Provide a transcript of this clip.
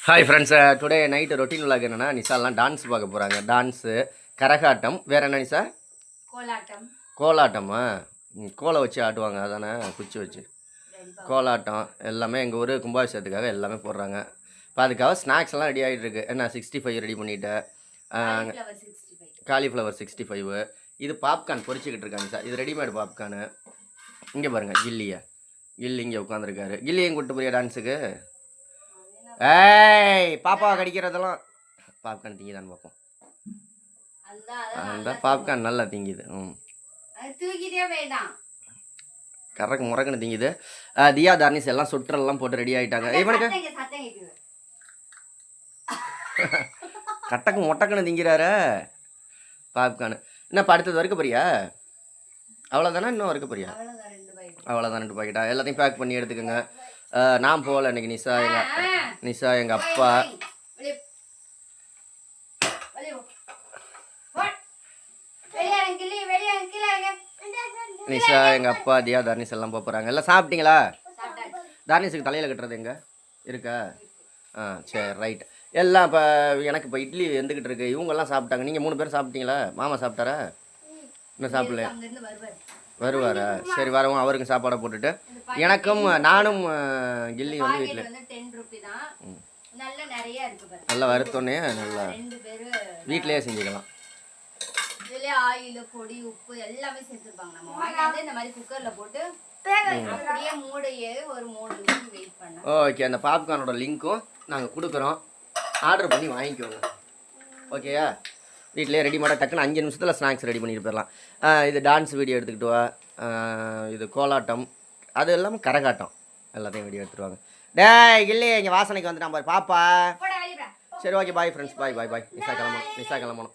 Hi friends, today night routine vlog என்னென்னா நிஷாலாம் dance பார்க்க போகிறாங்க. டான்ஸு, கரகாட்டம், வேறு என்ன நிஷா? கோலாட்டம். கோலாட்டமா? கோலை வச்சு ஆட்டுவாங்க அதானே, குச்சி வச்சு. கோலாட்டம் எல்லாமே எங்கள் ஊர் கும்பாபிஷேகத்துக்காக எல்லாமே போடுறாங்க. இப்போ அதுக்காக ஸ்நாக்ஸ் எல்லாம் ரெடி ஆகிட்டு இருக்கு. என்ன 65 ரெடி பண்ணிவிட்டேன். காலிஃப்ளவர் 65. இது பாப்கார்ன் பொரிச்சிக்கிட்டு இருக்காங்க சார். இது ரெடிமேடு பாப்கார்னு. இங்கே பாருங்கள் கில்லி இங்கே உட்காந்துருக்காரு. கில்லியும் கூப்பிட்டு போறியா டான்ஸுக்கு? ஏய், பாப்பாவை கடிக்கிறதெல்லாம் பாப்கார்ன் திங்கிதான்னு பார்ப்போம். அந்த பாப்கார்ன் நல்லா திங்கிது. கறக்கு முறக்குன்னு திங்குது. தியா தார்னிஸ் எல்லாம் சுற்றெல்லாம் போட்டு ரெடி ஆகிட்டாங்க. இவனுக்கு கட்டக்கு மொட்டக்குன்னு திங்கிறாரு பாப்கார்னு. என்ன அடுத்தது வரைக்கும் போறியா? அவ்வளோதானே, இன்னும் வரைக்கும் போறியா? அவ்வளோதான், 2 பாக்கெட்டா? எல்லாத்தையும் பேக் பண்ணி எடுத்துக்கோங்க. நான் போகல இன்னைக்கு. நிஷா எங்கள் அப்பா தியா தார்னிஸ் எல்லாம் போகிறாங்க. எல்லாம் சாப்பிட்டீங்களா? தார்னிஸுக்கு தலையில் கட்டுறது எங்கே இருக்கா? சரி, ரைட். எல்லாம் இப்போ எனக்கு இப்போ இட்லி வெந்துக்கிட்டு இருக்கு. இவங்கெல்லாம் சாப்பிட்டாங்க. நீங்கள் 3 பேரும் சாப்பிட்டீங்களா? மாமா சாப்பிட்டாரா? இன்னும் சாப்பிடல. வருவாரா? சரி, வரவும் அவருக்கும் சாப்பாடை போட்டுட்டு எனக்கும் நானும் கில்லி வந்து வீட்டில் நல்லா வறுத்தோன்னே நல்லா வீட்டிலேயே செஞ்சுக்கலாம். ஆயில், பொடி, உப்பு எல்லாமே சேர்த்துருப்பாங்க. நம்ம வாங்கி இந்த மாதிரி குக்கர்ல போட்டு அப்படியே மூடையே ஒரு 3 நிமிஷம் வெயிட் பண்ணோம். ஓகே, அந்த பாப்கார்னோட லிங்க்கும் நாங்கள் கொடுக்குறோம். ஆர்டர் பண்ணி வாங்கிக்கோங்க. ஓகேயா? வீட்டிலே ரெடிமேடாக டக்குன்னு 5 நிமிஷத்தில் ஸ்நாக்ஸ் ரெடி பண்ணிட்டு போயிடலாம். இது டான்ஸ் வீடியோ எடுத்துக்கிட்டு வா. இது கோலாட்டம், அது இல்லாமல் கரகாட்டம் எல்லாத்தையும் வீடியோ எடுத்துருவாங்க. டேய் கில்லி, இங்கே வாசனைக்கு வந்துட்டான் பாரு பாப்பா. சரி, ஓகே, பாய் ஃப்ரெண்ட்ஸ். பாய். நிஷா கிளம்பணும்.